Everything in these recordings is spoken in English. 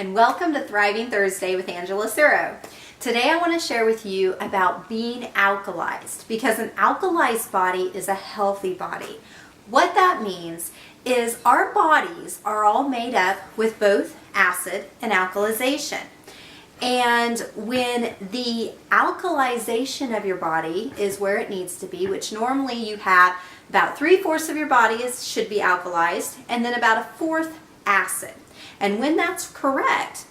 and welcome to Thriving Thursday with Angela Suro. Today I want to share with you about being alkalized, because an alkalized body is a healthy body. What that means is our bodies are all made up with both acid and alkalization. And when the alkalization of your body is where it needs to be, which normally you have about 3/4 of your body should be alkalized, and then about 1/4 acid. And when that's correct,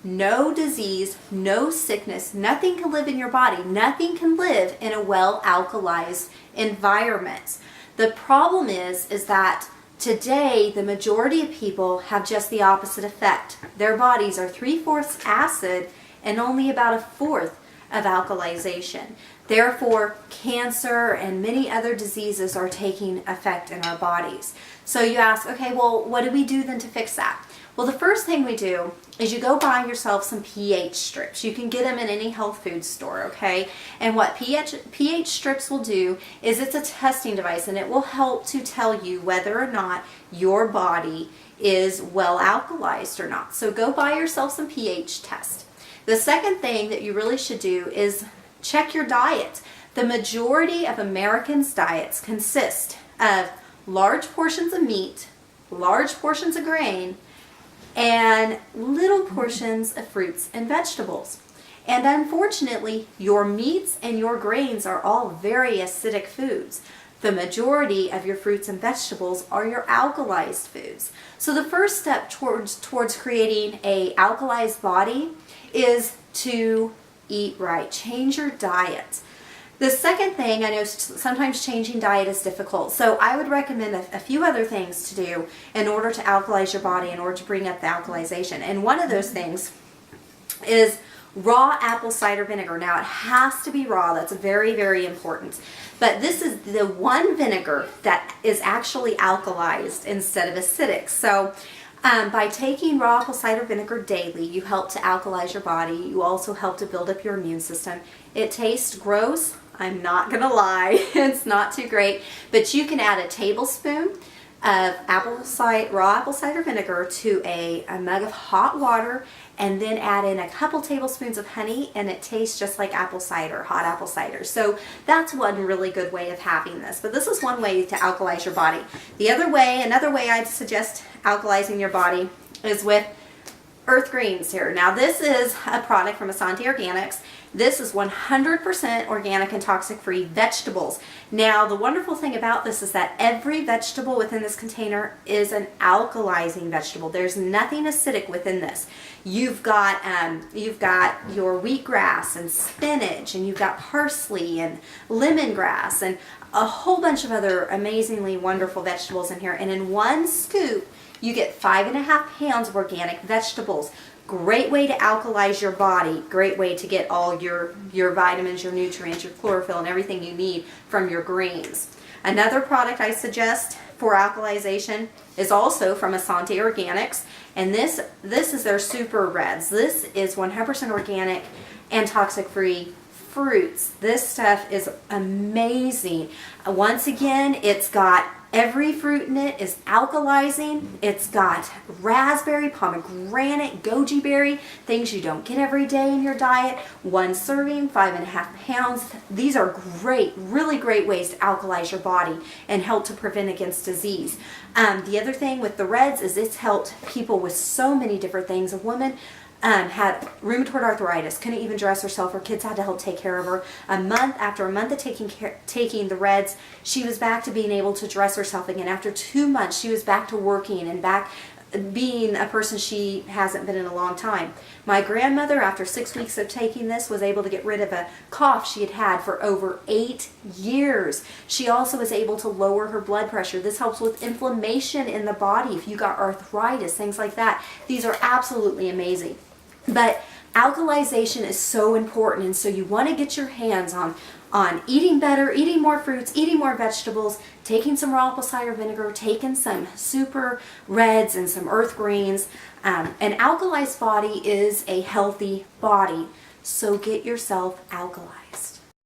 no disease, no sickness, nothing can live in your body. Nothing can live in a well-alkalized environment. The problem is that today the majority of people have just the opposite effect. Their bodies are 3/4 acid and only about 1/4 of alkalization. Therefore, cancer and many other diseases are taking effect in our bodies. So you ask, okay, well, what do we do then to fix that? Well, the first thing we do is you go buy yourself some pH strips. You can get them in any health food store, okay? And what pH strips will do is it's a testing device, and it will help to tell you whether or not your body is well alkalized or not. So go buy yourself some pH test. The second thing that you really should do is check your diet. The majority of Americans' diets consist of large portions of meat, large portions of grain, and little portions of fruits and vegetables. And unfortunately, your meats and your grains are all very acidic foods. The majority of your fruits and vegetables are your alkalized foods. So the first step towards creating a alkalized body is to eat right. Change your diet. The second thing, I know sometimes changing diet is difficult, so I would recommend a few other things to do in order to alkalize your body, in order to bring up the alkalization. And one of those things is raw apple cider vinegar. Now, it has to be raw. That's very, very important. But this is the one vinegar that is actually alkalized instead of acidic. So by taking raw apple cider vinegar daily, you help to alkalize your body. You also help to build up your immune system. It tastes gross. I'm not going to lie. It's not too great. But you can add a tablespoon of raw apple cider vinegar to a mug of hot water, and then add in a couple tablespoons of honey, and it tastes just like apple cider, hot apple cider. So that's one really good way of having this. But this is one way to alkalize your body. Another way I'd suggest alkalizing your body is with earth greens here. Now, this is a product from Asante Organics. This is 100% organic and toxic-free vegetables. Now, the wonderful thing about this is that every vegetable within this container is an alkalizing vegetable. There's nothing acidic within this. You've got your wheatgrass and spinach, and you've got parsley and lemongrass and a whole bunch of other amazingly wonderful vegetables in here. And in one scoop, you get 5.5 pounds of organic vegetables. Great way to alkalize your body. Great way to get all your vitamins, your nutrients, your chlorophyll, and everything you need from your greens. Another product I suggest for alkalization is also from Asante Organics, and this is their Super Reds. This is 100% organic and toxic-free fruits. This stuff is amazing. Once again, it's got every fruit in it is alkalizing. It's got raspberry, pomegranate, goji berry, things you don't get every day in your diet. One serving, 5.5 pounds. These are great, really great ways to alkalize your body and help to prevent against disease. The other thing with the Reds is it's helped people with so many different things. A woman had rheumatoid arthritis, couldn't even dress herself. Her kids had to help take care of her. After a month of taking the Reds, she was back to being able to dress herself again. After 2 months, she was back to working and back being a person she hasn't been in a long time. My grandmother, after 6 weeks of taking this, was able to get rid of a cough she had had for over 8 years. She also was able to lower her blood pressure. This helps with inflammation in the body. If you got arthritis, things like that, these are absolutely amazing. But alkalization is so important, and so you want to get your hands on eating better, eating more fruits, eating more vegetables, taking some raw apple cider vinegar, taking some Super Reds and some earth greens. An alkalized body is a healthy body, so get yourself alkalized.